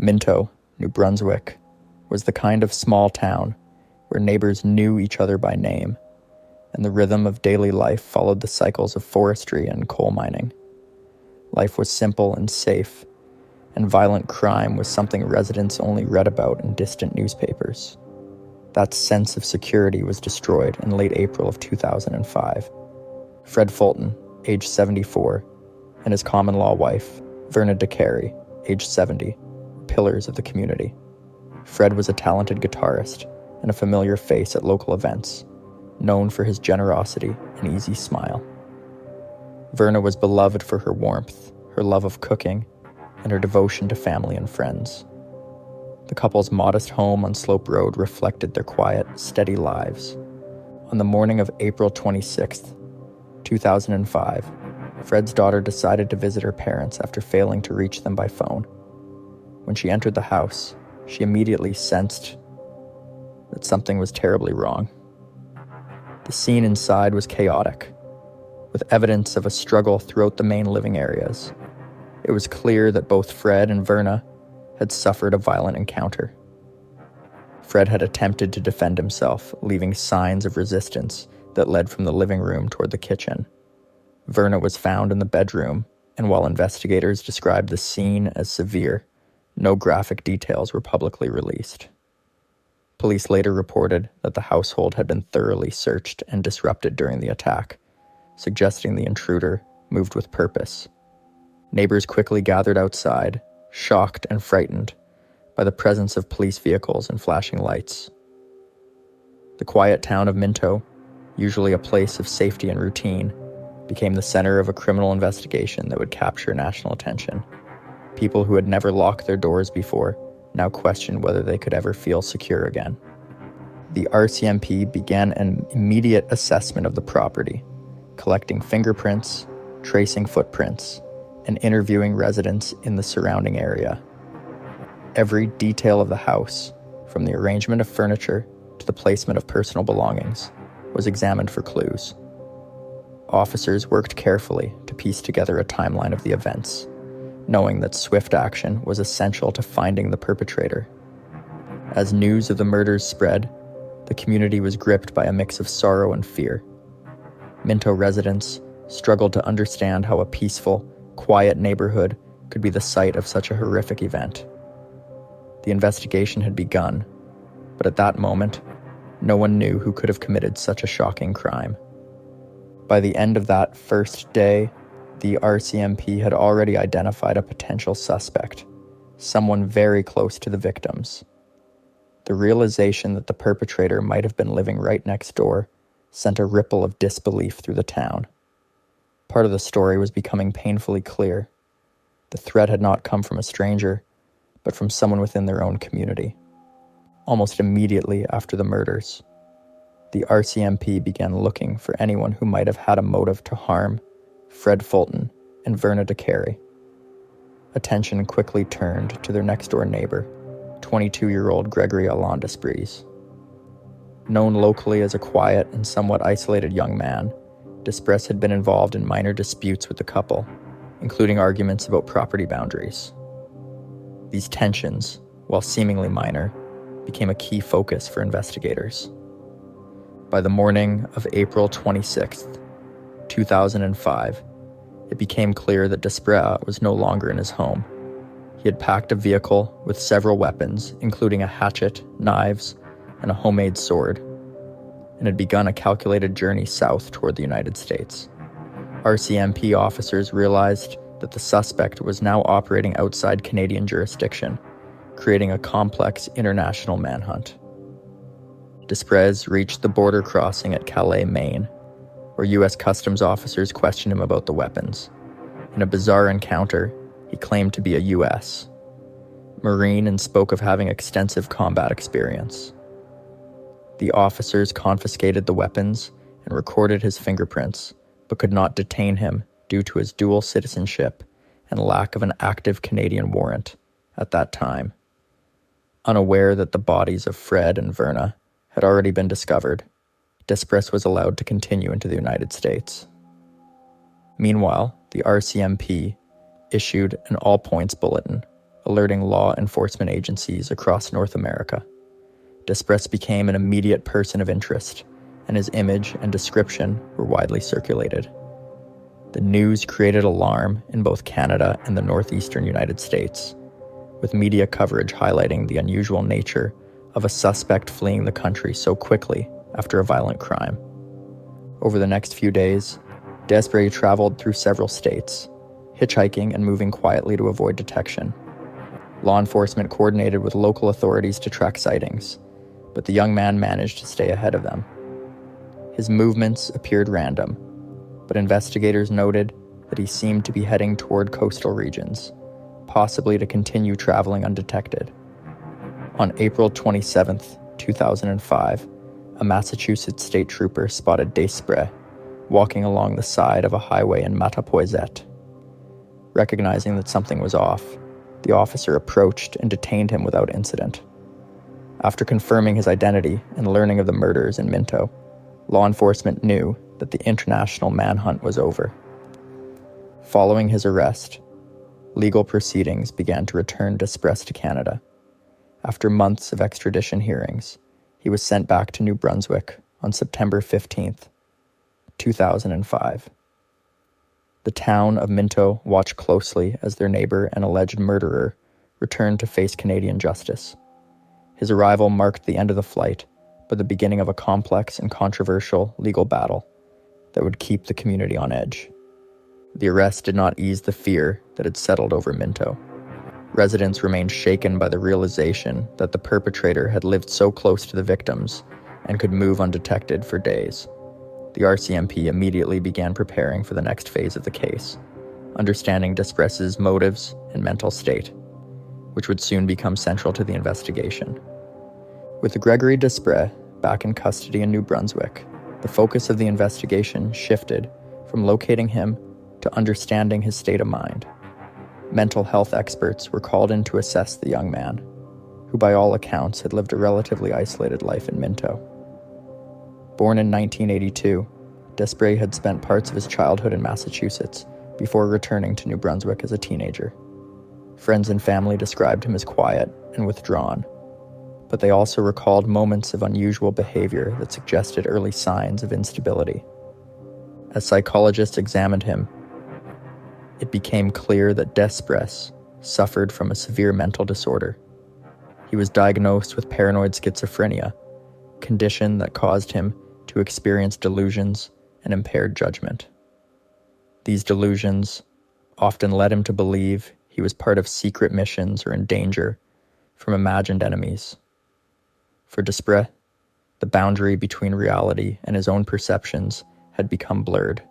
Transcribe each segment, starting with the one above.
Minto, New Brunswick, was the kind of small town where neighbors knew each other by name, and the rhythm of daily life followed the cycles of forestry and coal mining. Life was simple and safe, and violent crime was something residents only read about in distant newspapers. That sense of security was destroyed in late April of 2005. Fred Fulton, age 74, and his common-law wife, Verna Decarie, age 70, were pillars of the community. Fred was a talented guitarist and a familiar face at local events, known for his generosity and easy smile. Verna was beloved for her warmth, her love of cooking, and her devotion to family and friends. The couple's modest home on Slope Road reflected their quiet, steady lives. On the morning of April 26th, 2005, Fred's daughter decided to visit her parents after failing to reach them by phone. When she entered the house, she immediately sensed that something was terribly wrong. The scene inside was chaotic, with evidence of a struggle throughout the main living areas. It was clear that both Fred and Verna had suffered a violent encounter. Fred had attempted to defend himself, leaving signs of resistance that led from the living room toward the kitchen. Verna was found in the bedroom, and while investigators described the scene as severe, no graphic details were publicly released. Police later reported that the household had been thoroughly searched and disrupted during the attack, suggesting the intruder moved with purpose. Neighbors quickly gathered outside, shocked and frightened by the presence of police vehicles and flashing lights. The quiet town of Minto, usually a place of safety and routine, became the center of a criminal investigation that would capture national attention. People who had never locked their doors before now questioned whether they could ever feel secure again. The RCMP began an immediate assessment of the property, collecting fingerprints, tracing footprints, and interviewing residents in the surrounding area. Every detail of the house, from the arrangement of furniture to the placement of personal belongings, was examined for clues. Officers worked carefully to piece together a timeline of the events, knowing that swift action was essential to finding the perpetrator. As news of the murders spread, the community was gripped by a mix of sorrow and fear. Minto residents struggled to understand how a peaceful, quiet neighborhood could be the site of such a horrific event. The investigation had begun, but at that moment, no one knew who could have committed such a shocking crime. By the end of that first day, the RCMP had already identified a potential suspect, someone very close to the victims. The realization that the perpetrator might have been living right next door sent a ripple of disbelief through the town. Part of the story was becoming painfully clear. The threat had not come from a stranger, but from someone within their own community. Almost immediately after the murders, the RCMP began looking for anyone who might have had a motive to harm Fred Fulton and Verna Decarie. Attention quickly turned to their next-door neighbor, 22-year-old Gregory Allan Legere. Known locally as a quiet and somewhat isolated young man, Legere had been involved in minor disputes with the couple, including arguments about property boundaries. These tensions, while seemingly minor, became a key focus for investigators. By the morning of April 26th, 2005, it became clear that Legere was no longer in his home. He had packed a vehicle with several weapons, including a hatchet, knives, and a homemade sword, and had begun a calculated journey south toward the United States. RCMP officers realized that the suspect was now operating outside Canadian jurisdiction, creating a complex international manhunt. Legere reached the border crossing at Calais, Maine, where U.S. Customs officers questioned him about the weapons. In a bizarre encounter, he claimed to be a U.S. Marine and spoke of having extensive combat experience. The officers confiscated the weapons and recorded his fingerprints, but could not detain him due to his dual citizenship and lack of an active Canadian warrant at that time. Unaware that the bodies of Fred and Verna had already been discovered, Legere was allowed to continue into the United States. Meanwhile, the RCMP issued an all-points bulletin, alerting law enforcement agencies across North America. Despres became an immediate person of interest, and his image and description were widely circulated. The news created alarm in both Canada and the northeastern United States, with media coverage highlighting the unusual nature of a suspect fleeing the country so quickly after a violent crime. Over the next few days, Despres traveled through several states, hitchhiking and moving quietly to avoid detection. Law enforcement coordinated with local authorities to track sightings, but the young man managed to stay ahead of them. His movements appeared random, but investigators noted that he seemed to be heading toward coastal regions, possibly to continue traveling undetected. On April 27, 2005, a Massachusetts state trooper spotted Despres walking along the side of a highway in Mattapoisett. Recognizing that something was off, the officer approached and detained him without incident. After confirming his identity and learning of the murders in Minto, law enforcement knew that the international manhunt was over. Following his arrest, legal proceedings began to return Despres to Canada. After months of extradition hearings, he was sent back to New Brunswick on September 15, 2005. The town of Minto watched closely as their neighbor and alleged murderer returned to face Canadian justice. His arrival marked the end of the flight, but the beginning of a complex and controversial legal battle that would keep the community on edge. The arrest did not ease the fear that had settled over Minto. Residents remained shaken by the realization that the perpetrator had lived so close to the victims and could move undetected for days. The RCMP immediately began preparing for the next phase of the case, understanding Despres' motives and mental state, which would soon become central to the investigation. With Gregory Despres back in custody in New Brunswick, the focus of the investigation shifted from locating him to understanding his state of mind. Mental health experts were called in to assess the young man, who by all accounts had lived a relatively isolated life in Minto. Born in 1982, Despres had spent parts of his childhood in Massachusetts before returning to New Brunswick as a teenager. Friends and family described him as quiet and withdrawn, but they also recalled moments of unusual behavior that suggested early signs of instability. As psychologists examined him, it became clear that Despres suffered from a severe mental disorder. He was diagnosed with paranoid schizophrenia, a condition that caused him to experience delusions and impaired judgment. These delusions often led him to believe he was part of secret missions or in danger from imagined enemies. For Despres, the boundary between reality and his own perceptions had become blurred,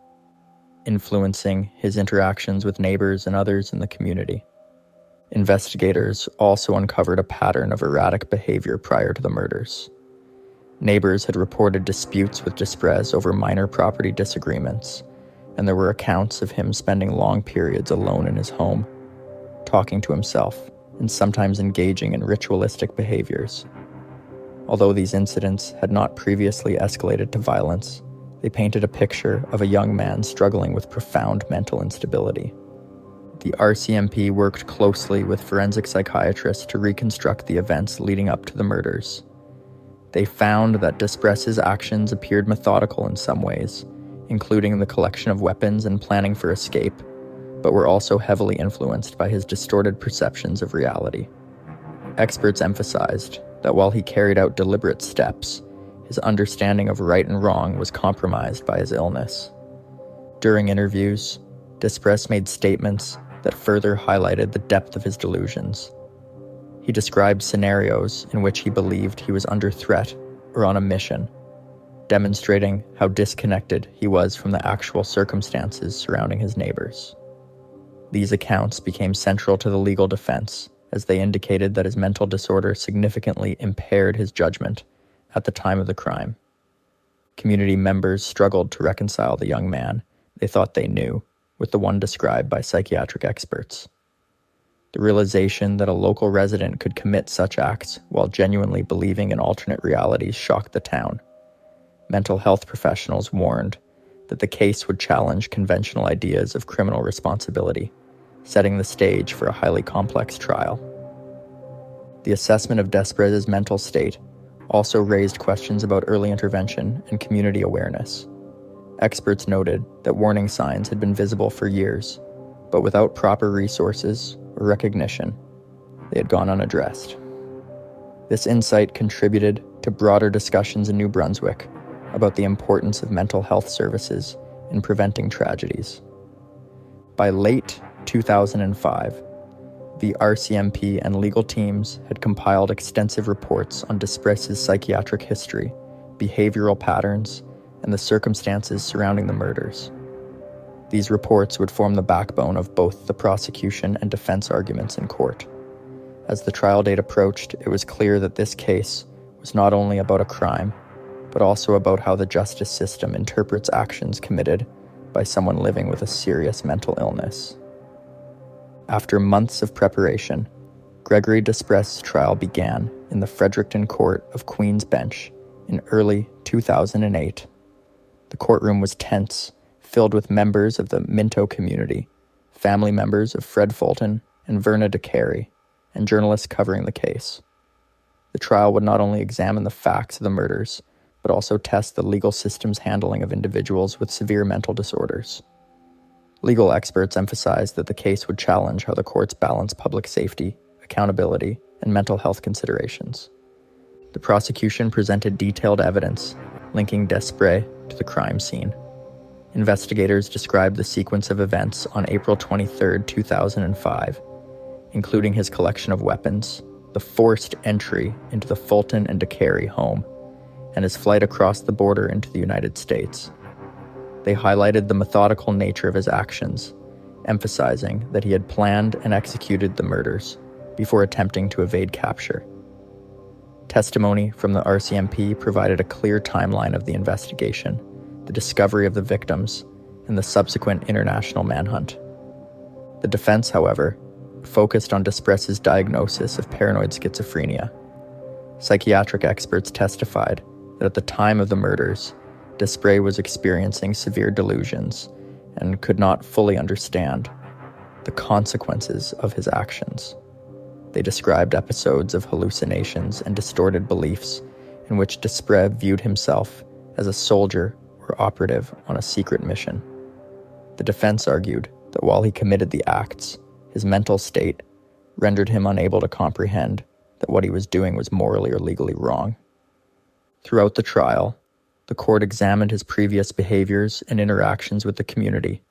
influencing his interactions with neighbors and others in the community. Investigators also uncovered a pattern of erratic behavior prior to the murders. Neighbors had reported disputes with Despres over minor property disagreements, and there were accounts of him spending long periods alone in his home, talking to himself, and sometimes engaging in ritualistic behaviors. Although these incidents had not previously escalated to violence, they painted a picture of a young man struggling with profound mental instability. The RCMP worked closely with forensic psychiatrists to reconstruct the events leading up to the murders. They found that Despres' actions appeared methodical in some ways, including the collection of weapons and planning for escape, but were also heavily influenced by his distorted perceptions of reality. Experts emphasized that while he carried out deliberate steps, his understanding of right and wrong was compromised by his illness. During interviews, Despres made statements that further highlighted the depth of his delusions. He described scenarios in which he believed he was under threat or on a mission, demonstrating how disconnected he was from the actual circumstances surrounding his neighbors. These accounts became central to the legal defense, as they indicated that his mental disorder significantly impaired his judgment at the time of the crime. Community members struggled to reconcile the young man they thought they knew with the one described by psychiatric experts. The realization that a local resident could commit such acts while genuinely believing in alternate realities shocked the town. Mental health professionals warned that the case would challenge conventional ideas of criminal responsibility, setting the stage for a highly complex trial. The assessment of Despre's mental state also raised questions about early intervention and community awareness. Experts noted that warning signs had been visible for years, but without proper resources or recognition, they had gone unaddressed. This insight contributed to broader discussions in New Brunswick about the importance of mental health services in preventing tragedies. By late 2005, the RCMP and legal teams had compiled extensive reports on Despre's psychiatric history, behavioral patterns, and the circumstances surrounding the murders. These reports would form the backbone of both the prosecution and defense arguments in court. As the trial date approached, it was clear that this case was not only about a crime, but also about how the justice system interprets actions committed by someone living with a serious mental illness. After months of preparation, Gregory Despre's trial began in the Fredericton Court of Queen's Bench in early 2008. The courtroom was tense, filled with members of the Minto community, family members of Fred Fulton and Verna Decarie, and journalists covering the case. The trial would not only examine the facts of the murders, but also test the legal system's handling of individuals with severe mental disorders. Legal experts emphasized that the case would challenge how the courts balance public safety, accountability, and mental health considerations. The prosecution presented detailed evidence linking Despres to the crime scene. Investigators described the sequence of events on April 23, 2005, including his collection of weapons, the forced entry into the Fulton and Decarie home, and his flight across the border into the United States. They highlighted the methodical nature of his actions, emphasizing that he had planned and executed the murders before attempting to evade capture. Testimony from the RCMP provided a clear timeline of the investigation, the discovery of the victims, and the subsequent international manhunt. The defense, however, focused on Despre's diagnosis of paranoid schizophrenia. Psychiatric experts testified that at the time of the murders, Despres was experiencing severe delusions and could not fully understand the consequences of his actions. They described episodes of hallucinations and distorted beliefs in which Despres viewed himself as a soldier or operative on a secret mission. The defense argued that while he committed the acts, his mental state rendered him unable to comprehend that what he was doing was morally or legally wrong. Throughout the trial, the court examined his previous behaviors and interactions with the community,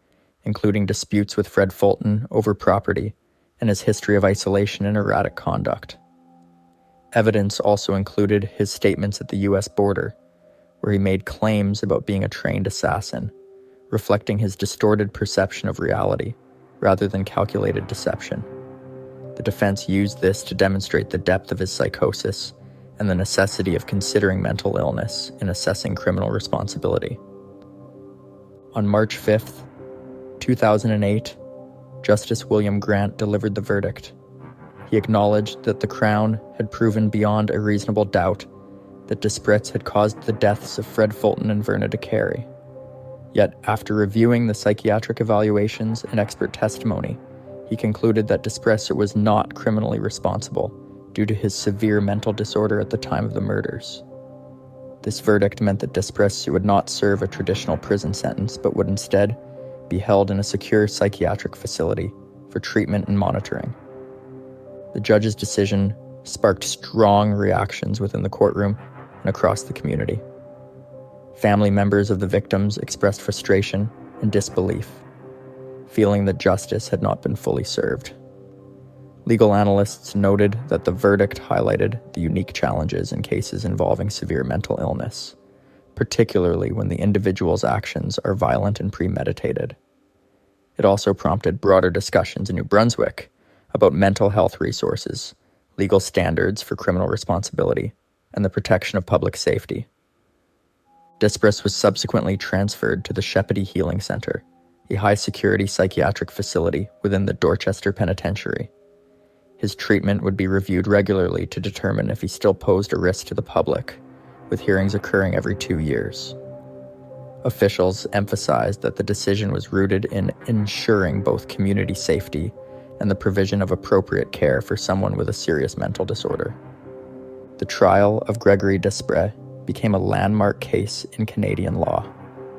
including disputes with Fred Fulton over property and his history of isolation and erratic conduct. Evidence also included his statements at the U.S. border, where he made claims about being a trained assassin, reflecting his distorted perception of reality rather than calculated deception. The defense used this to demonstrate the depth of his psychosis and the necessity of considering mental illness in assessing criminal responsibility. On March 5th, 2008, Justice William Grant delivered the verdict. He acknowledged that the Crown had proven beyond a reasonable doubt that Despres had caused the deaths of Fred Fulton and Verna Decarie. Yet, after reviewing the psychiatric evaluations and expert testimony, he concluded that Despres was not criminally responsible due to his severe mental disorder at the time of the murders. This verdict meant that Despres would not serve a traditional prison sentence, but would instead be held in a secure psychiatric facility for treatment and monitoring. The judge's decision sparked strong reactions within the courtroom and across the community. Family members of the victims expressed frustration and disbelief, feeling that justice had not been fully served. Legal analysts noted that the verdict highlighted the unique challenges in cases involving severe mental illness, particularly when the individual's actions are violent and premeditated. It also prompted broader discussions in New Brunswick about mental health resources, legal standards for criminal responsibility, and the protection of public safety. Despres was subsequently transferred to the Shepady Healing Center, a high-security psychiatric facility within the Dorchester Penitentiary. His treatment would be reviewed regularly to determine if he still posed a risk to the public, with hearings occurring every 2 years. Officials emphasized that the decision was rooted in ensuring both community safety and the provision of appropriate care for someone with a serious mental disorder. The trial of Gregory Desprez became a landmark case in Canadian law,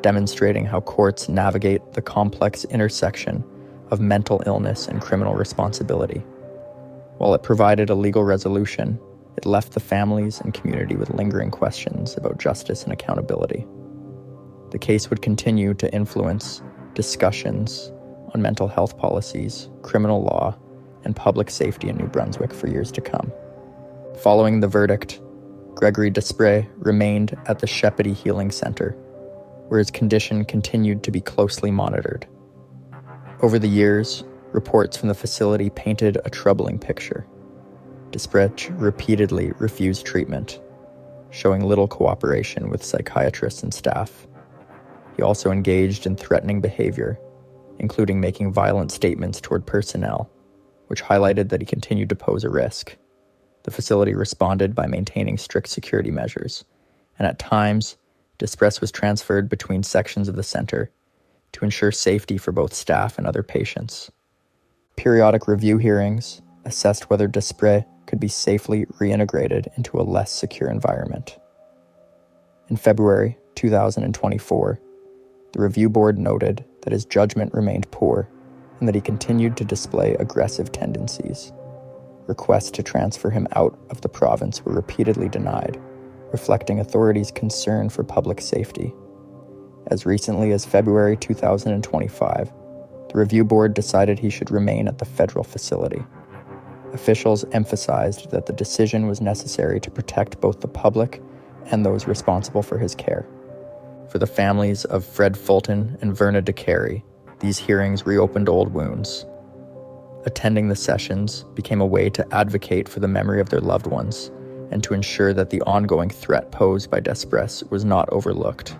demonstrating how courts navigate the complex intersection of mental illness and criminal responsibility. While it provided a legal resolution, it left the families and community with lingering questions about justice and accountability. The case would continue to influence discussions on mental health policies, criminal law, and public safety in New Brunswick for years to come. Following the verdict, Gregory Desprez remained at the Sheppity Healing Center, where his condition continued to be closely monitored. Over the years, reports from the facility painted a troubling picture. Desprez repeatedly refused treatment, showing little cooperation with psychiatrists and staff. He also engaged in threatening behavior, including making violent statements toward personnel, which highlighted that he continued to pose a risk. The facility responded by maintaining strict security measures, and at times, Desprez was transferred between sections of the center to ensure safety for both staff and other patients. Periodic review hearings assessed whether Desprez could be safely reintegrated into a less secure environment. In February 2024, the review board noted that his judgment remained poor and that he continued to display aggressive tendencies. Requests to transfer him out of the province were repeatedly denied, reflecting authorities' concern for public safety. As recently as February 2025, the review board decided he should remain at the federal facility. Officials emphasized that the decision was necessary to protect both the public and those responsible for his care. For the families of Fred Fulton and Verna Decarie, these hearings reopened old wounds. Attending the sessions became a way to advocate for the memory of their loved ones and to ensure that the ongoing threat posed by Desprez was not overlooked.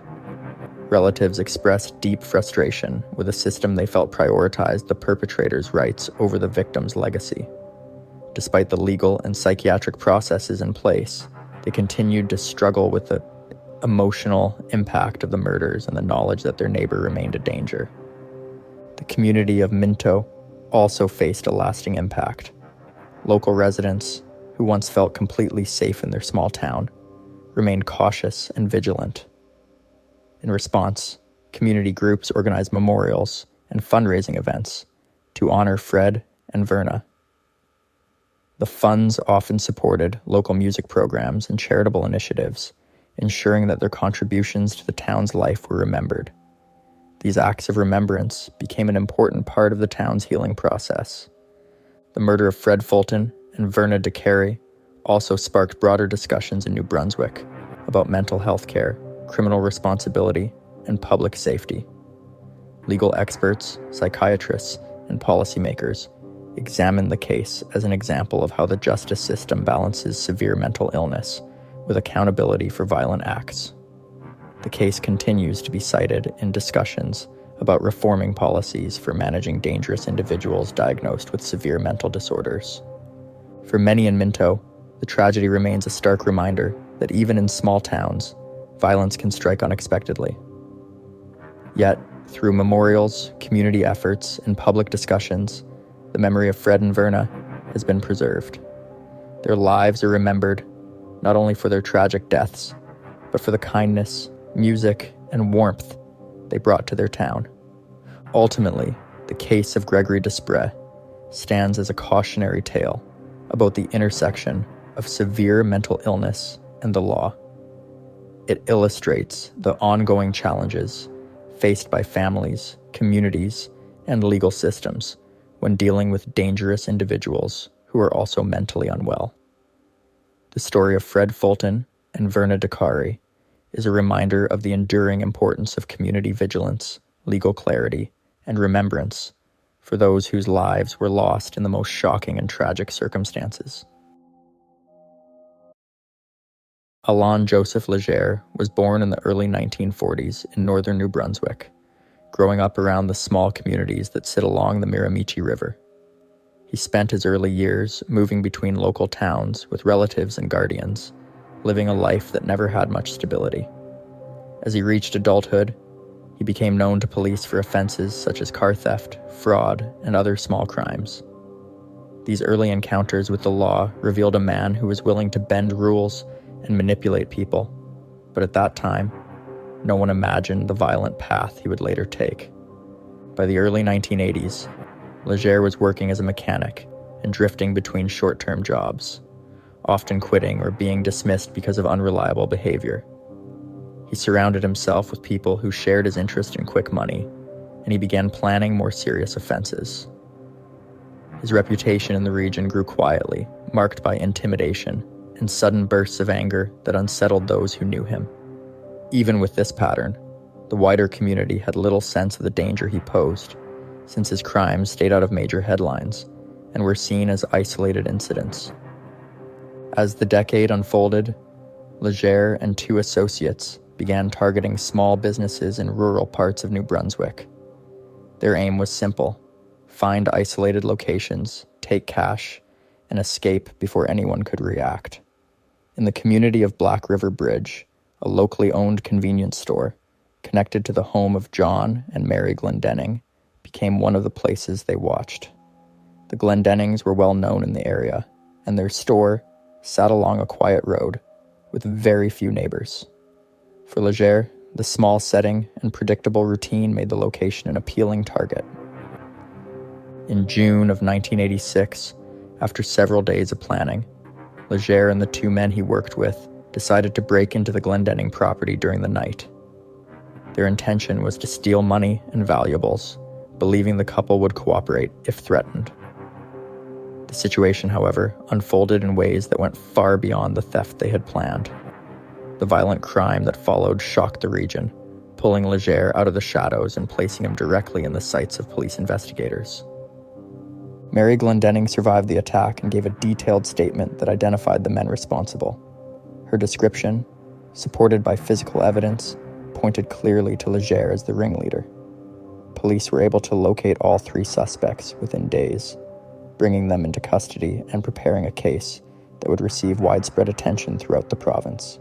Relatives expressed deep frustration with a system they felt prioritized the perpetrator's rights over the victim's legacy. Despite the legal and psychiatric processes in place, they continued to struggle with the emotional impact of the murders and the knowledge that their neighbor remained a danger. The community of Minto also faced a lasting impact. Local residents, who once felt completely safe in their small town, remained cautious and vigilant. In response, community groups organized memorials and fundraising events to honor Fred and Verna. The funds often supported local music programs and charitable initiatives, ensuring that their contributions to the town's life were remembered. These acts of remembrance became an important part of the town's healing process. The murder of Fred Fulton and Verna Decarie also sparked broader discussions in New Brunswick about mental health care, criminal responsibility, and public safety. Legal experts, psychiatrists, and policymakers examined the case as an example of how the justice system balances severe mental illness with accountability for violent acts. The case continues to be cited in discussions about reforming policies for managing dangerous individuals diagnosed with severe mental disorders. For many in Minto, the tragedy remains a stark reminder that even in small towns, violence can strike unexpectedly. Yet, through memorials, community efforts, and public discussions, the memory of Fred and Verna has been preserved. Their lives are remembered not only for their tragic deaths, but for the kindness, music, and warmth they brought to their town. Ultimately, the case of Gregory Desprez stands as a cautionary tale about the intersection of severe mental illness and the law. It illustrates the ongoing challenges faced by families, communities, and legal systems when dealing with dangerous individuals who are also mentally unwell. The story of Fred Fulton and Verna Decarie is a reminder of the enduring importance of community vigilance, legal clarity, and remembrance for those whose lives were lost in the most shocking and tragic circumstances. Allan Joseph Legere was born in the early 1940s in northern New Brunswick, growing up around the small communities that sit along the Miramichi River. He spent his early years moving between local towns with relatives and guardians, living a life that never had much stability. As he reached adulthood, he became known to police for offenses such as car theft, fraud, and other small crimes. These early encounters with the law revealed a man who was willing to bend rules and manipulate people, but at that time, no one imagined the violent path he would later take. By the early 1980s, Legere was working as a mechanic and drifting between short-term jobs, often quitting or being dismissed because of unreliable behavior. He surrounded himself with people who shared his interest in quick money, and he began planning more serious offenses. His reputation in the region grew quietly, marked by intimidation and sudden bursts of anger that unsettled those who knew him. Even with this pattern, the wider community had little sense of the danger he posed, since his crimes stayed out of major headlines and were seen as isolated incidents. As the decade unfolded, Legere and two associates began targeting small businesses in rural parts of New Brunswick. Their aim was simple: find isolated locations, take cash, and escape before anyone could react. In the community of Black River Bridge, a locally owned convenience store, connected to the home of John and Mary Glendenning, became one of the places they watched. The Glendennings were well known in the area, and their store sat along a quiet road with very few neighbors. For Legere, the small setting and predictable routine made the location an appealing target. In June of 1986, after several days of planning, Legere and the two men he worked with decided to break into the Glendenning property during the night. Their intention was to steal money and valuables, believing the couple would cooperate if threatened. The situation, however, unfolded in ways that went far beyond the theft they had planned. The violent crime that followed shocked the region, pulling Legere out of the shadows and placing him directly in the sights of police investigators. Mary Glendenning survived the attack and gave a detailed statement that identified the men responsible. Her description, supported by physical evidence, pointed clearly to Legere as the ringleader. Police were able to locate all three suspects within days, bringing them into custody and preparing a case that would receive widespread attention throughout the province.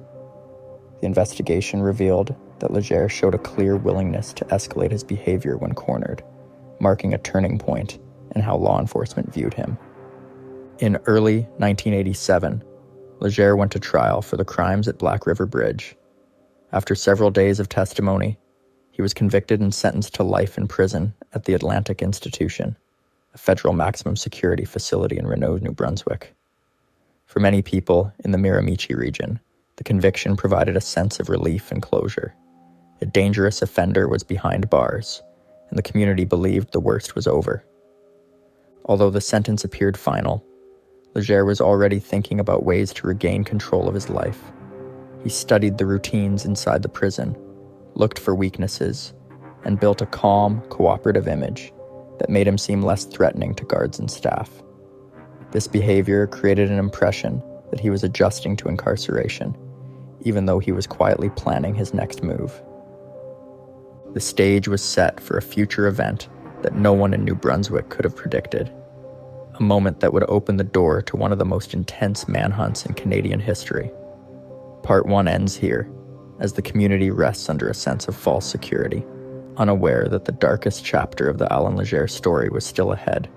The investigation revealed that Legere showed a clear willingness to escalate his behavior when cornered, marking a turning point in how law enforcement viewed him. In early 1987, Legere went to trial for the crimes at Black River Bridge. After several days of testimony, he was convicted and sentenced to life in prison at the Atlantic Institution, a federal maximum security facility in Renault, New Brunswick. For many people in the Miramichi region, the conviction provided a sense of relief and closure. A dangerous offender was behind bars, and the community believed the worst was over. Although the sentence appeared final, Legere was already thinking about ways to regain control of his life. He studied the routines inside the prison, looked for weaknesses, and built a calm, cooperative image that made him seem less threatening to guards and staff. This behavior created an impression that he was adjusting to incarceration, even though he was quietly planning his next move. The stage was set for a future event that no one in New Brunswick could have predicted, a moment that would open the door to one of the most intense manhunts in Canadian history. Part 1 ends here, as the community rests under a sense of false security, unaware that the darkest chapter of the Allan Legere story was still ahead.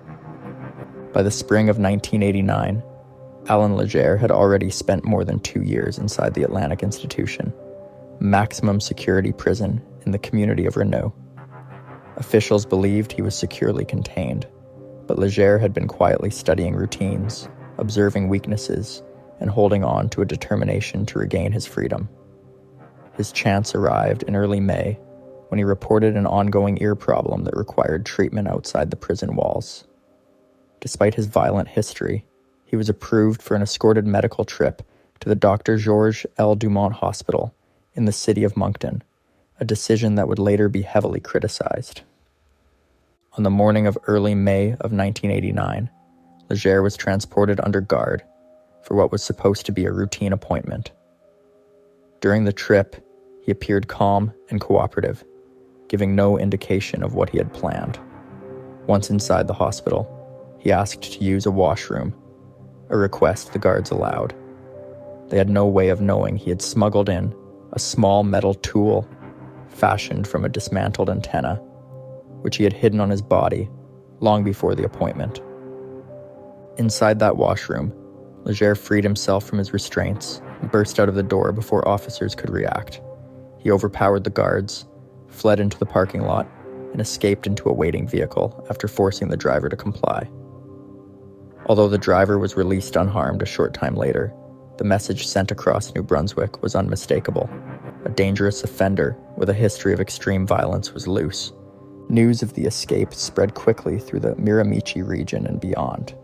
By the spring of 1989, Allan Legere had already spent more than 2 years inside the Atlantic Institution, maximum security prison in the community of Renault. Officials believed he was securely contained, but Legere had been quietly studying routines, observing weaknesses, and holding on to a determination to regain his freedom. His chance arrived in early May when he reported an ongoing ear problem that required treatment outside the prison walls. Despite his violent history, he was approved for an escorted medical trip to the Dr. Georges L. Dumont Hospital in the city of Moncton, a decision that would later be heavily criticized. On the morning of early May of 1989, Legere was transported under guard for what was supposed to be a routine appointment. During the trip, he appeared calm and cooperative, giving no indication of what he had planned. Once inside the hospital, he asked to use a washroom, a request the guards allowed. They had no way of knowing he had smuggled in a small metal tool fashioned from a dismantled antenna, which he had hidden on his body long before the appointment. Inside that washroom, Legere freed himself from his restraints and burst out of the door before officers could react. He overpowered the guards, fled into the parking lot, and escaped into a waiting vehicle after forcing the driver to comply. Although the driver was released unharmed a short time later, the message sent across New Brunswick was unmistakable. A dangerous offender with a history of extreme violence was loose. News of the escape spread quickly through the Miramichi region and beyond.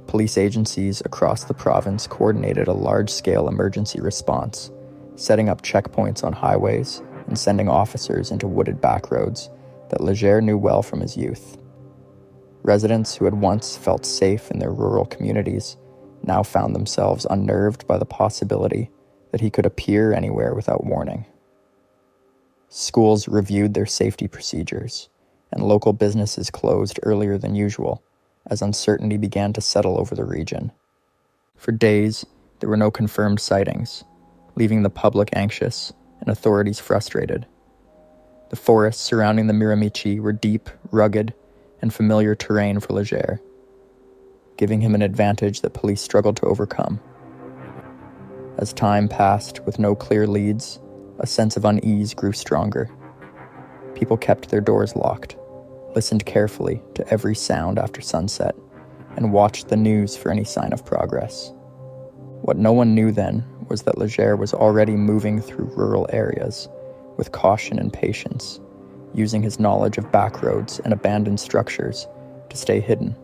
Police agencies across the province coordinated a large-scale emergency response, setting up checkpoints on highways and sending officers into wooded backroads that Legere knew well from his youth. Residents who had once felt safe in their rural communities now found themselves unnerved by the possibility that he could appear anywhere without warning. Schools reviewed their safety procedures, and local businesses closed earlier than usual as uncertainty began to settle over the region. For days, there were no confirmed sightings, leaving the public anxious and authorities frustrated. The forests surrounding the Miramichi were deep, rugged, and familiar terrain for Legere, giving him an advantage that police struggled to overcome. As time passed with no clear leads, a sense of unease grew stronger. People kept their doors locked, listened carefully to every sound after sunset, and watched the news for any sign of progress. What no one knew then was that Legere was already moving through rural areas with caution and patience, using his knowledge of backroads and abandoned structures to stay hidden.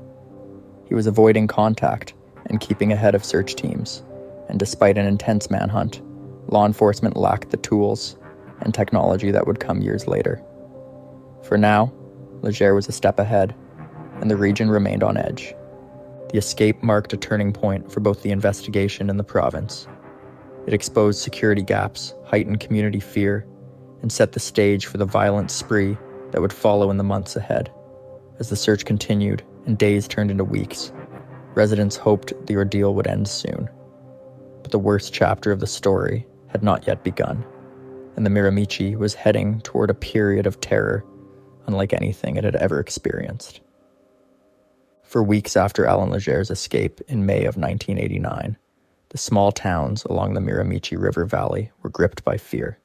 He was avoiding contact and keeping ahead of search teams, and despite an intense manhunt, law enforcement lacked the tools and technology that would come years later. For now, Legere was a step ahead, and the region remained on edge. The escape marked a turning point for both the investigation and the province. It exposed security gaps, heightened community fear, and set the stage for the violent spree that would follow in the months ahead. As the search continued and days turned into weeks, residents hoped the ordeal would end soon. But the worst chapter of the story had not yet begun, and the Miramichi was heading toward a period of terror unlike anything it had ever experienced. For weeks after Allan Legere's escape in May of 1989, the small towns along the Miramichi River Valley were gripped by fear.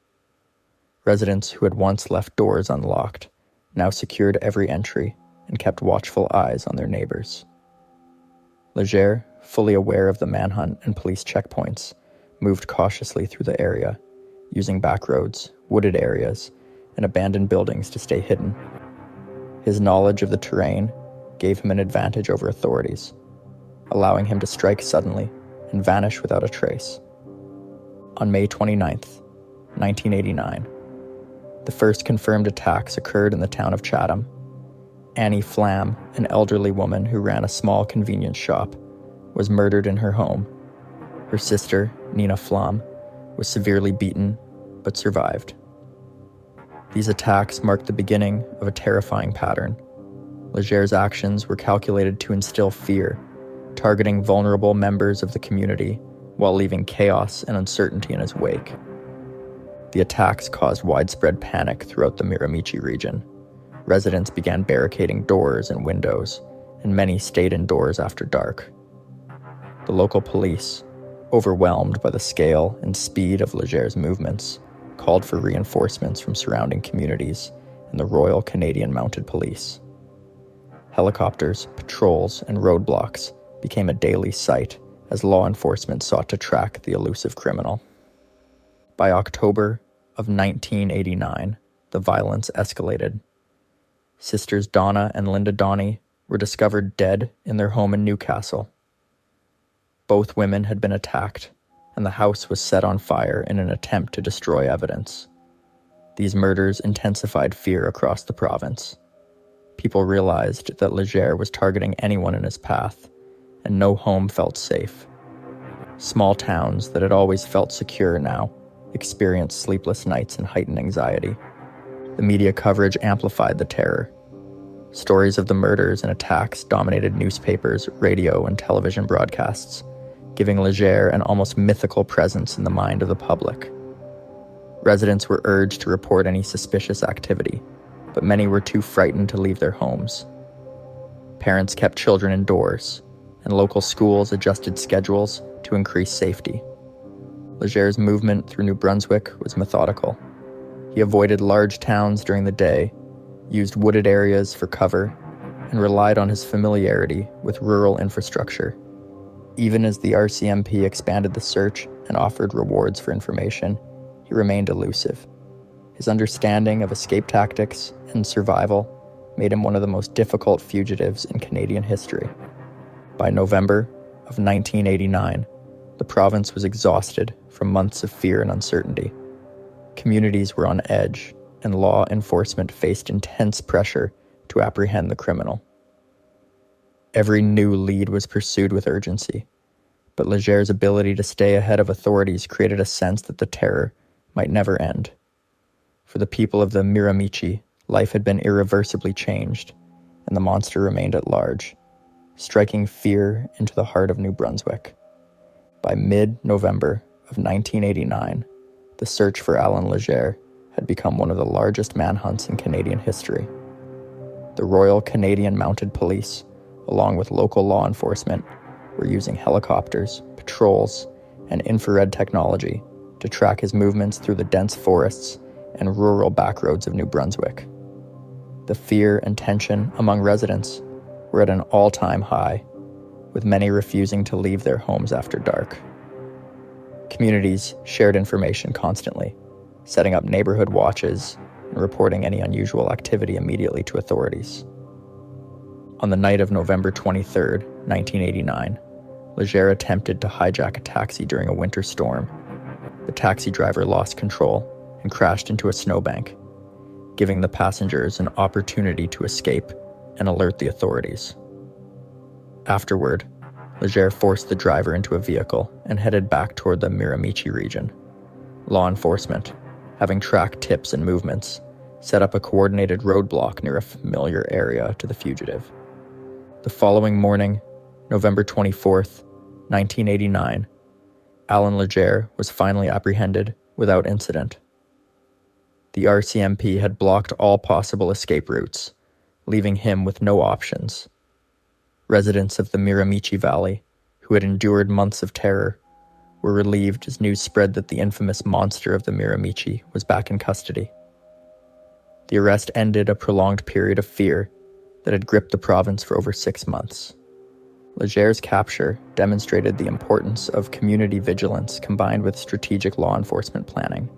Residents who had once left doors unlocked now secured every entry and kept watchful eyes on their neighbors. Legere, fully aware of the manhunt and police checkpoints, moved cautiously through the area, using backroads, wooded areas, and abandoned buildings to stay hidden. His knowledge of the terrain gave him an advantage over authorities, allowing him to strike suddenly and vanish without a trace. On May 29th, 1989, the first confirmed attacks occurred in the town of Chatham. Annie Flam, an elderly woman who ran a small convenience shop, was murdered in her home. Her sister, Nina Flam, was severely beaten but survived. These attacks marked the beginning of a terrifying pattern. Legere's actions were calculated to instill fear, targeting vulnerable members of the community while leaving chaos and uncertainty in his wake. The attacks caused widespread panic throughout the Miramichi region. Residents began barricading doors and windows, and many stayed indoors after dark. The local police, overwhelmed by the scale and speed of Legere's movements, called for reinforcements from surrounding communities and the Royal Canadian Mounted Police. Helicopters, patrols, and roadblocks became a daily sight as law enforcement sought to track the elusive criminal. By October of 1989, the violence escalated. Sisters Donna and Linda Donnie were discovered dead in their home in Newcastle. Both women had been attacked, and the house was set on fire in an attempt to destroy evidence. These murders intensified fear across the province. People realized that Legere was targeting anyone in his path, and no home felt safe. Small towns that had always felt secure now experienced sleepless nights and heightened anxiety. The media coverage amplified the terror. Stories of the murders and attacks dominated newspapers, radio, and television broadcasts, giving Legere an almost mythical presence in the mind of the public. Residents were urged to report any suspicious activity, but many were too frightened to leave their homes. Parents kept children indoors, and local schools adjusted schedules to increase safety. Legere's movement through New Brunswick was methodical. He avoided large towns during the day, used wooded areas for cover, and relied on his familiarity with rural infrastructure. Even as the RCMP expanded the search and offered rewards for information, he remained elusive. His understanding of escape tactics and survival made him one of the most difficult fugitives in Canadian history. By November of 1989, the province was exhausted from months of fear and uncertainty. Communities were on edge, and law enforcement faced intense pressure to apprehend the criminal. Every new lead was pursued with urgency, but Legere's ability to stay ahead of authorities created a sense that the terror might never end. For the people of the Miramichi, life had been irreversibly changed, and the monster remained at large, striking fear into the heart of New Brunswick. By mid-November of 1989, the search for Allan Legere had become one of the largest manhunts in Canadian history. The Royal Canadian Mounted Police, along with local law enforcement, were using helicopters, patrols, and infrared technology to track his movements through the dense forests and rural backroads of New Brunswick. The fear and tension among residents were at an all-time high, with many refusing to leave their homes after dark. Communities shared information constantly, setting up neighborhood watches and reporting any unusual activity immediately to authorities. On the night of November 23, 1989, Legere attempted to hijack a taxi during a winter storm. The taxi driver lost control and crashed into a snowbank, giving the passengers an opportunity to escape and alert the authorities. Afterward, Legere forced the driver into a vehicle and headed back toward the Miramichi region. Law enforcement, having tracked tips and movements, set up a coordinated roadblock near a familiar area to the fugitive. The following morning, November 24th, 1989, Allan Legere was finally apprehended without incident. The RCMP had blocked all possible escape routes, leaving him with no options. Residents of the Miramichi Valley, who had endured months of terror, were relieved as news spread that the infamous monster of the Miramichi was back in custody. The arrest ended a prolonged period of fear that had gripped the province for over 6 months. Legere's capture demonstrated the importance of community vigilance combined with strategic law enforcement planning.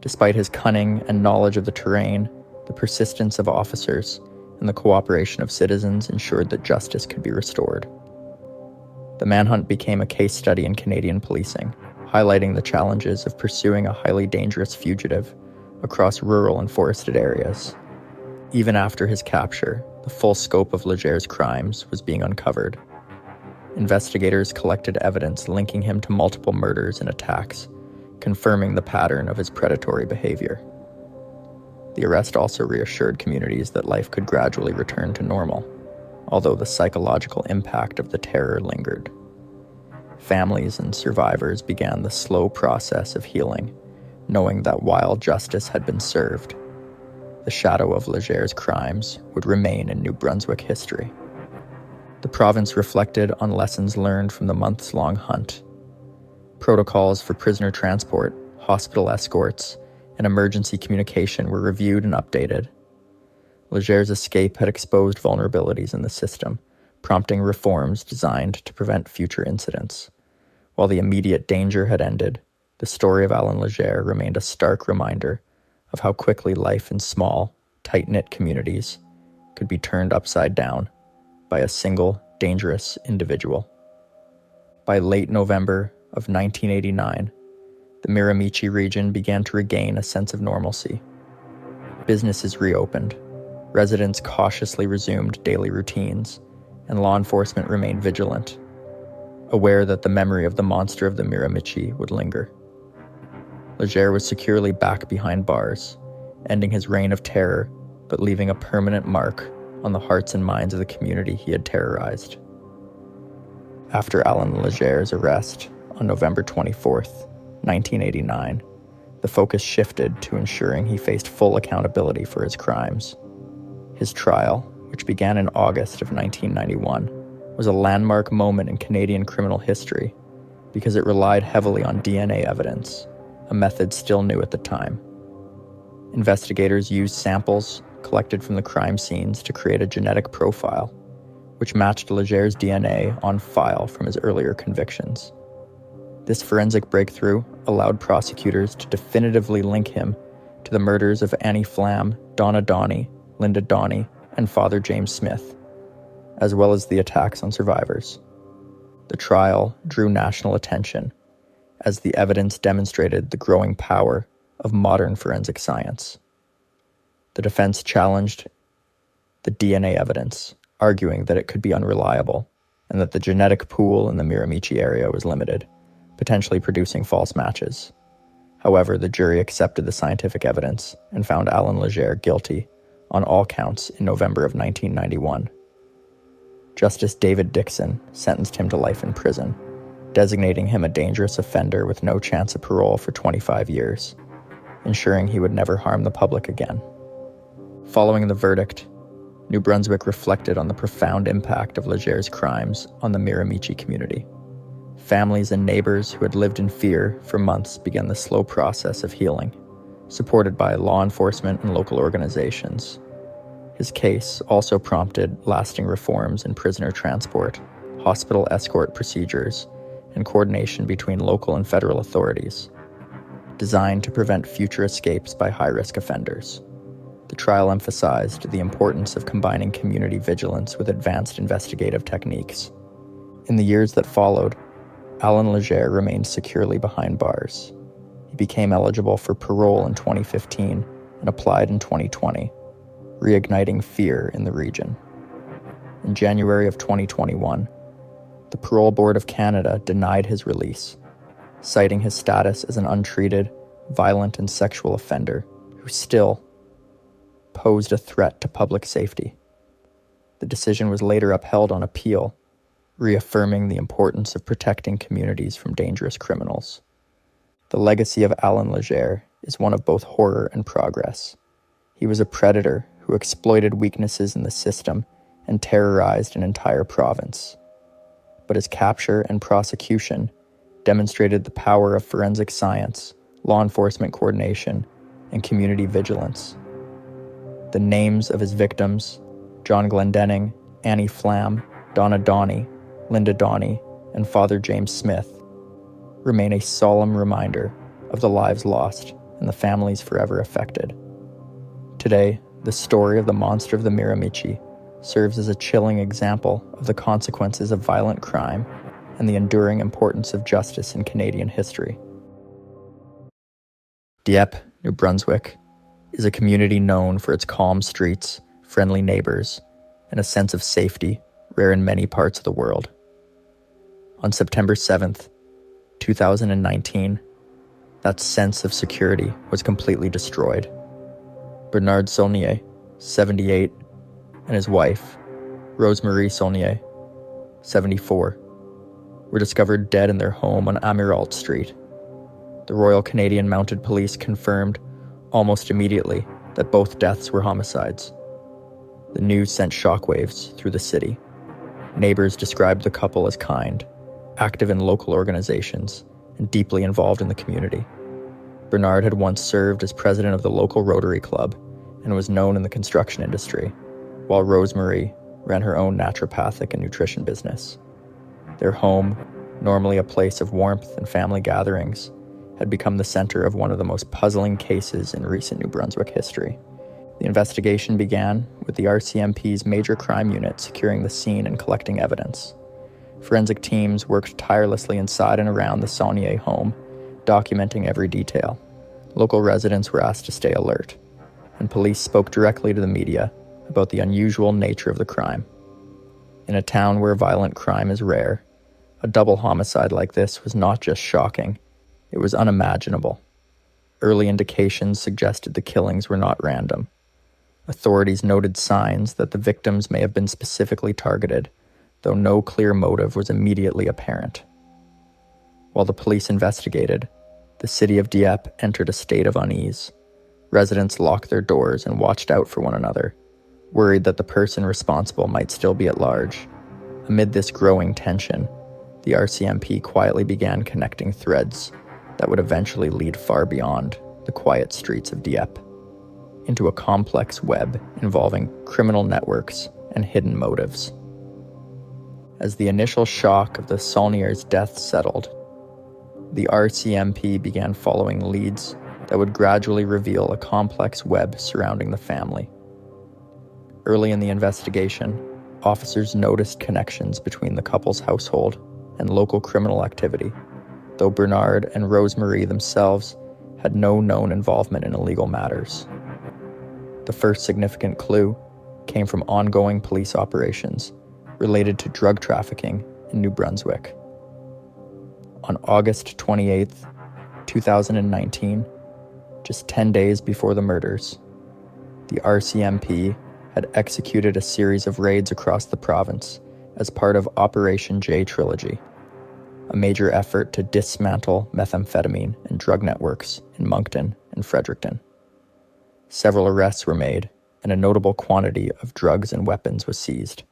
Despite his cunning and knowledge of the terrain, the persistence of officers and the cooperation of citizens ensured that justice could be restored. The manhunt became a case study in Canadian policing, highlighting the challenges of pursuing a highly dangerous fugitive across rural and forested areas. Even after his capture, the full scope of Legere's crimes was being uncovered. Investigators collected evidence linking him to multiple murders and attacks, confirming the pattern of his predatory behavior. The arrest also reassured communities that life could gradually return to normal, although the psychological impact of the terror lingered. Families and survivors began the slow process of healing, knowing that while justice had been served, the shadow of Legere's crimes would remain in New Brunswick history. The province reflected on lessons learned from the months-long hunt. Protocols for prisoner transport, hospital escorts, and emergency communication were reviewed and updated. Legere's escape had exposed vulnerabilities in the system, prompting reforms designed to prevent future incidents. While the immediate danger had ended, the story of Allan Legere remained a stark reminder of how quickly life in small, tight-knit communities could be turned upside down by a single, dangerous individual. By late November of 1989, the Miramichi region began to regain a sense of normalcy. Businesses reopened, residents cautiously resumed daily routines, and law enforcement remained vigilant, aware that the memory of the monster of the Miramichi would linger. Legere was securely back behind bars, ending his reign of terror, but leaving a permanent mark on the hearts and minds of the community he had terrorized. After Allan Legere's arrest on November 24th, 1989, the focus shifted to ensuring he faced full accountability for his crimes. His trial, which began in August of 1991, was a landmark moment in Canadian criminal history because it relied heavily on DNA evidence, a method still new at the time. Investigators used samples collected from the crime scenes to create a genetic profile, which matched Legere's DNA on file from his earlier convictions. This forensic breakthrough allowed prosecutors to definitively link him to the murders of Annie Flam, Donna Donnie, Linda Donnie, and Father James Smith, as well as the attacks on survivors. The trial drew national attention as the evidence demonstrated the growing power of modern forensic science. The defense challenged the DNA evidence, arguing that it could be unreliable and that the genetic pool in the Miramichi area was limited, potentially producing false matches. However, the jury accepted the scientific evidence and found Allan Legere guilty on all counts in November of 1991. Justice David Dixon sentenced him to life in prison, designating him a dangerous offender with no chance of parole for 25 years, ensuring he would never harm the public again. Following the verdict, New Brunswick reflected on the profound impact of Legere's crimes on the Miramichi community. Families and neighbors who had lived in fear for months began the slow process of healing, supported by law enforcement and local organizations. His case also prompted lasting reforms in prisoner transport, hospital escort procedures, and coordination between local and federal authorities, designed to prevent future escapes by high-risk offenders. The trial emphasized the importance of combining community vigilance with advanced investigative techniques. In the years that followed, Allan Legere remained securely behind bars. He became eligible for parole in 2015 and applied in 2020, reigniting fear in the region. In January of 2021, the Parole Board of Canada denied his release, citing his status as an untreated, violent and sexual offender who still posed a threat to public safety. The decision was later upheld on appeal, reaffirming the importance of protecting communities from dangerous criminals. The legacy of Allan Legere is one of both horror and progress. He was a predator who exploited weaknesses in the system and terrorized an entire province. But his capture and prosecution demonstrated the power of forensic science, law enforcement coordination, and community vigilance. The names of his victims, John Glendenning, Annie Flam, Donna Donnie, Linda Donnie, and Father James Smith, remain a solemn reminder of the lives lost and the families forever affected. Today, the story of the monster of the Miramichi serves as a chilling example of the consequences of violent crime and the enduring importance of justice in Canadian history. Dieppe, New Brunswick, is a community known for its calm streets, friendly neighbors, and a sense of safety rare in many parts of the world. On September 7th, 2019, that sense of security was completely destroyed. Bernard Saulnier, 78, and his wife, Rosemarie Saulnier, 74, were discovered dead in their home on Amiralt Street. The Royal Canadian Mounted Police confirmed almost immediately that both deaths were homicides. The news sent shockwaves through the city. Neighbors described the couple as kind, active in local organizations, and deeply involved in the community. Bernard had once served as president of the local Rotary Club and was known in the construction industry, while Rosemarie ran her own naturopathic and nutrition business. Their home, normally a place of warmth and family gatherings, had become the center of one of the most puzzling cases in recent New Brunswick history. The investigation began with the RCMP's major crime unit securing the scene and collecting evidence. Forensic teams worked tirelessly inside and around the Saulnier home, documenting every detail. Local residents were asked to stay alert, and police spoke directly to the media about the unusual nature of the crime. In a town where violent crime is rare, a double homicide like this was not just shocking, it was unimaginable. Early indications suggested the killings were not random. Authorities noted signs that the victims may have been specifically targeted, though no clear motive was immediately apparent. While the police investigated, the city of Dieppe entered a state of unease. Residents locked their doors and watched out for one another, worried that the person responsible might still be at large. Amid this growing tension, the RCMP quietly began connecting threads that would eventually lead far beyond the quiet streets of Dieppe into a complex web involving criminal networks and hidden motives. As the initial shock of the Saulniers' death settled, the RCMP began following leads that would gradually reveal a complex web surrounding the family. Early in the investigation, officers noticed connections between the couple's household and local criminal activity, though Bernard and Rosemarie themselves had no known involvement in illegal matters. The first significant clue came from ongoing police operations related to drug trafficking in New Brunswick. On August 28, 2019, just 10 days before the murders, the RCMP had executed a series of raids across the province as part of Operation J Trilogy, a major effort to dismantle methamphetamine and drug networks in Moncton and Fredericton. Several arrests were made, and a notable quantity of drugs and weapons was seized.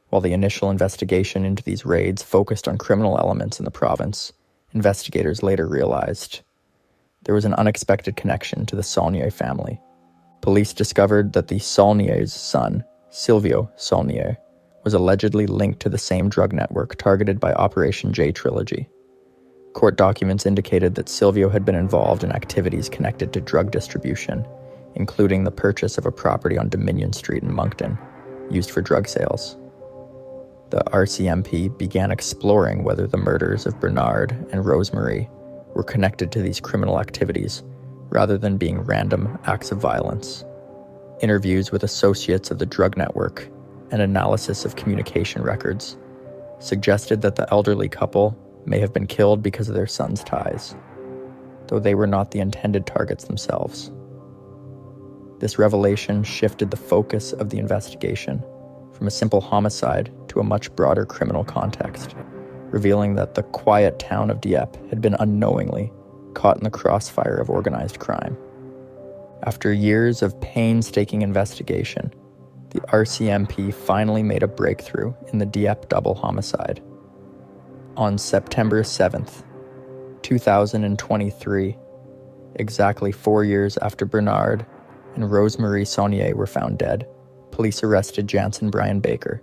While the initial investigation into these raids focused on criminal elements in the province, investigators later realized there was an unexpected connection to the Saulnier family. Police discovered that the Saulniers' son, Silvio Saulnier, was allegedly linked to the same drug network targeted by Operation J Trilogy. Court documents indicated that Silvio had been involved in activities connected to drug distribution, including the purchase of a property on Dominion Street in Moncton, used for drug sales. The RCMP began exploring whether the murders of Bernard and Rosemarie were connected to these criminal activities rather than being random acts of violence. Interviews with associates of the drug network and analysis of communication records suggested that the elderly couple may have been killed because of their son's ties, though they were not the intended targets themselves. This revelation shifted the focus of the investigation from a simple homicide to a much broader criminal context, revealing that the quiet town of Dieppe had been unknowingly caught in the crossfire of organized crime. After years of painstaking investigation, the RCMP finally made a breakthrough in the Dieppe double homicide. On September 7th, 2023, exactly 4 years after Bernard and Rosemarie Saulnier were found dead, police arrested Jansen Brian Baker,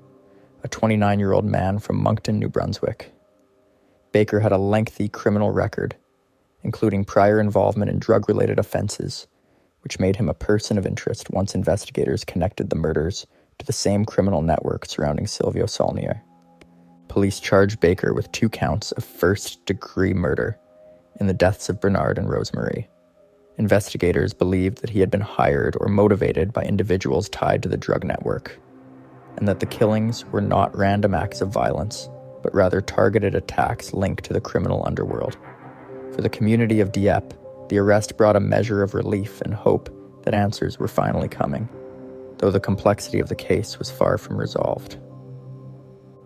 a 29-year-old man from Moncton, New Brunswick. Baker had a lengthy criminal record, including prior involvement in drug-related offenses, which made him a person of interest once investigators connected the murders to the same criminal network surrounding Silvio Saulnier. Police charged Baker with 2 counts of first-degree murder in the deaths of Bernard and Rosemarie. Investigators believed that he had been hired or motivated by individuals tied to the drug network, and that the killings were not random acts of violence, but rather targeted attacks linked to the criminal underworld. For the community of Dieppe, the arrest brought a measure of relief and hope that answers were finally coming, though the complexity of the case was far from resolved.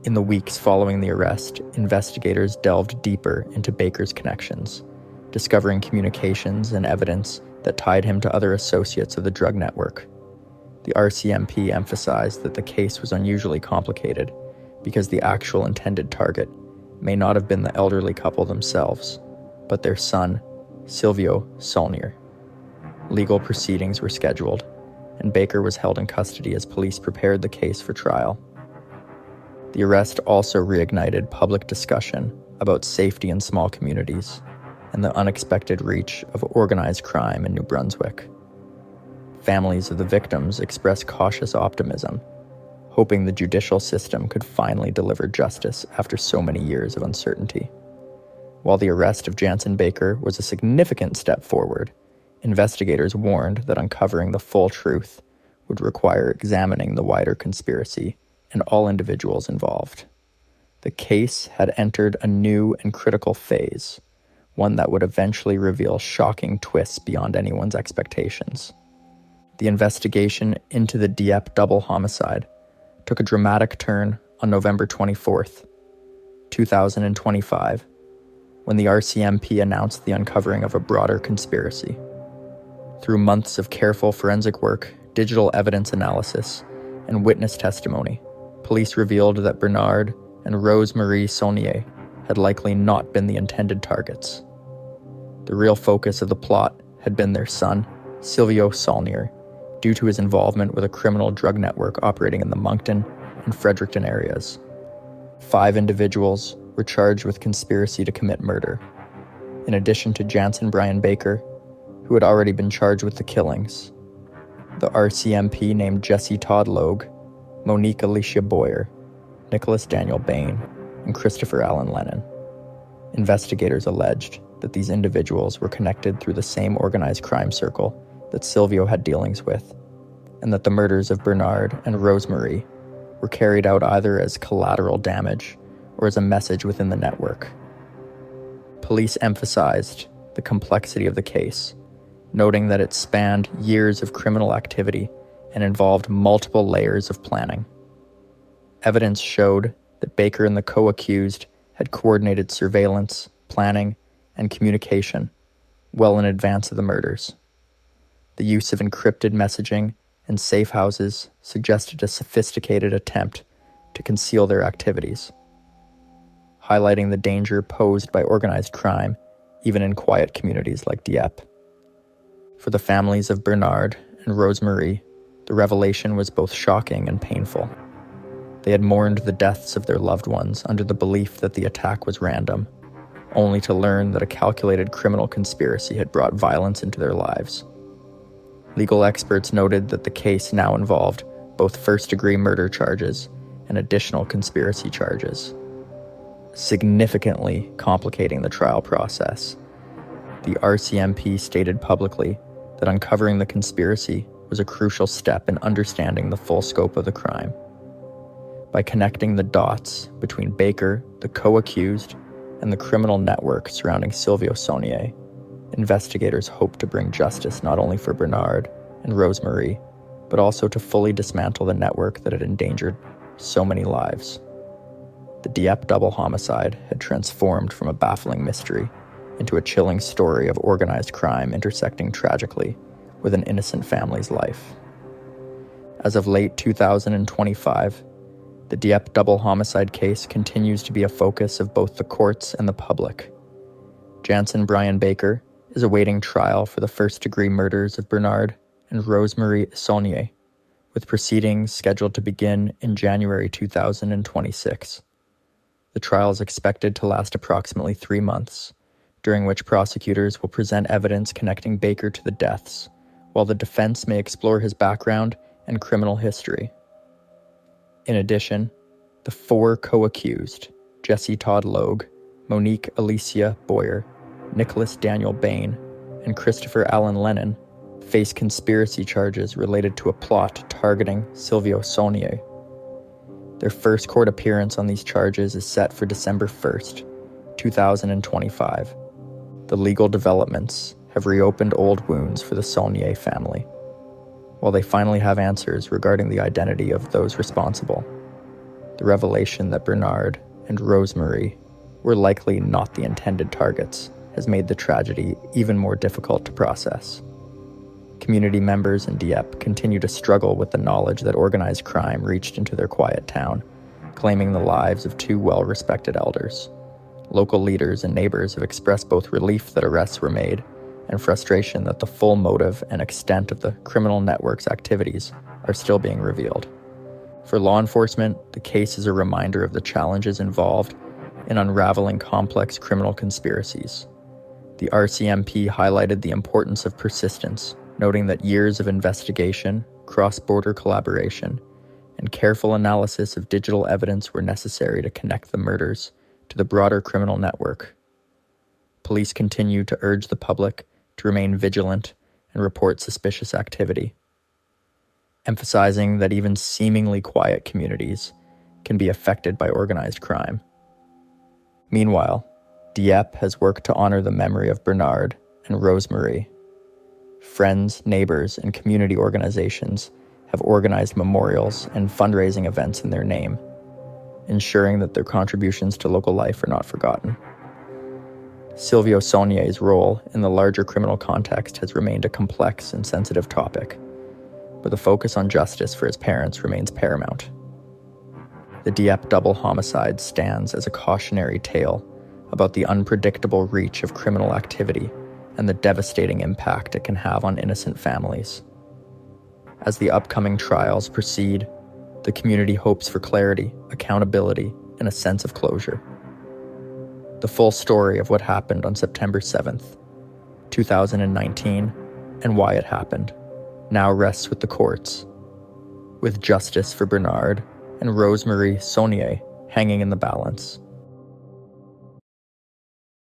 In the weeks following the arrest, investigators delved deeper into Baker's connections, discovering communications and evidence that tied him to other associates of the drug network. The RCMP emphasized that the case was unusually complicated because the actual intended target may not have been the elderly couple themselves, but their son, Silvio Saulnier. Legal proceedings were scheduled, and Baker was held in custody as police prepared the case for trial. The arrest also reignited public discussion about safety in small communities and the unexpected reach of organized crime in New Brunswick. Families of the victims expressed cautious optimism, hoping the judicial system could finally deliver justice after so many years of uncertainty. While the arrest of Jansen Baker was a significant step forward, investigators warned that uncovering the full truth would require examining the wider conspiracy and all individuals involved. The case had entered a new and critical phase, one that would eventually reveal shocking twists beyond anyone's expectations. The investigation into the Dieppe double homicide took a dramatic turn on November 24th, 2025, when the RCMP announced the uncovering of a broader conspiracy. Through months of careful forensic work, digital evidence analysis, and witness testimony, police revealed that Bernard and Rose-Marie Saulnier had likely not been the intended targets. The real focus of the plot had been their son, Silvio Saulnier, due to his involvement with a criminal drug network operating in the Moncton and Fredericton areas. 5 individuals were charged with conspiracy to commit murder, in addition to Jansen Brian Baker, who had already been charged with the killings. The RCMP named Jesse Todd Logue, Monique Alicia Boyer, Nicholas Daniel Bain, and Christopher Allan Lennon. Investigators alleged that these individuals were connected through the same organized crime circle that Silvio had dealings with, and that the murders of Bernard and Rose-Marie were carried out either as collateral damage or as a message within the network. Police emphasized the complexity of the case, noting that it spanned years of criminal activity and involved multiple layers of planning. Evidence showed that Baker and the co-accused had coordinated surveillance, planning, and communication well in advance of the murders. The use of encrypted messaging and safe houses suggested a sophisticated attempt to conceal their activities, highlighting the danger posed by organized crime even in quiet communities like Dieppe. For the families of Bernard and Rose-Marie, the revelation was both shocking and painful. They had mourned the deaths of their loved ones under the belief that the attack was random, only to learn that a calculated criminal conspiracy had brought violence into their lives. Legal experts noted that the case now involved both first-degree murder charges and additional conspiracy charges, significantly complicating the trial process. The RCMP stated publicly that uncovering the conspiracy was a crucial step in understanding the full scope of the crime. By connecting the dots between Baker, the co-accused, and the criminal network surrounding Silvio Saulnier, investigators hope to bring justice not only for Bernard and Rose-Marie, but also to fully dismantle the network that had endangered so many lives. The Dieppe double homicide had transformed from a baffling mystery into a chilling story of organized crime intersecting tragically with an innocent family's life. As of late 2025, the Dieppe double homicide case continues to be a focus of both the courts and the public. Jansen Brian Baker is awaiting trial for the first-degree murders of Bernard and Rose-Marie Saulnier, with proceedings scheduled to begin in January 2026. The trial is expected to last approximately 3 months, during which prosecutors will present evidence connecting Baker to the deaths, while the defense may explore his background and criminal history. In addition, the 4 co-accused, Jesse Todd Logue, Monique Alicia Boyer, Nicholas Daniel Bain, and Christopher Allan Lennon, face conspiracy charges related to a plot targeting Silvio Saulnier. Their first court appearance on these charges is set for December 1st, 2025. The legal developments have reopened old wounds for the Saulnier family, while they finally have answers regarding the identity of those responsible. The revelation that Bernard and Rose-Marie were likely not the intended targets has made the tragedy even more difficult to process. Community members in Dieppe continue to struggle with the knowledge that organized crime reached into their quiet town, claiming the lives of 2 well-respected elders. Local leaders and neighbors have expressed both relief that arrests were made and frustration that the full motive and extent of the criminal network's activities are still being revealed. For law enforcement, the case is a reminder of the challenges involved in unraveling complex criminal conspiracies. The RCMP highlighted the importance of persistence, noting that years of investigation, cross-border collaboration, and careful analysis of digital evidence were necessary to connect the murders to the broader criminal network. Police continue to urge the public to remain vigilant and report suspicious activity, emphasizing that even seemingly quiet communities can be affected by organized crime. Meanwhile, Dieppe has worked to honor the memory of Bernard and Rose-Marie. Friends, neighbors, and community organizations have organized memorials and fundraising events in their name, ensuring that their contributions to local life are not forgotten. Silvio Saulnier's role in the larger criminal context has remained a complex and sensitive topic, but the focus on justice for his parents remains paramount. The Dieppe double homicide stands as a cautionary tale about the unpredictable reach of criminal activity and the devastating impact it can have on innocent families. As the upcoming trials proceed, the community hopes for clarity, accountability, and a sense of closure. The full story of what happened on September 7th, 2019, and why it happened, now rests with the courts, with justice for Bernard and Rosemarie Saunier hanging in the balance.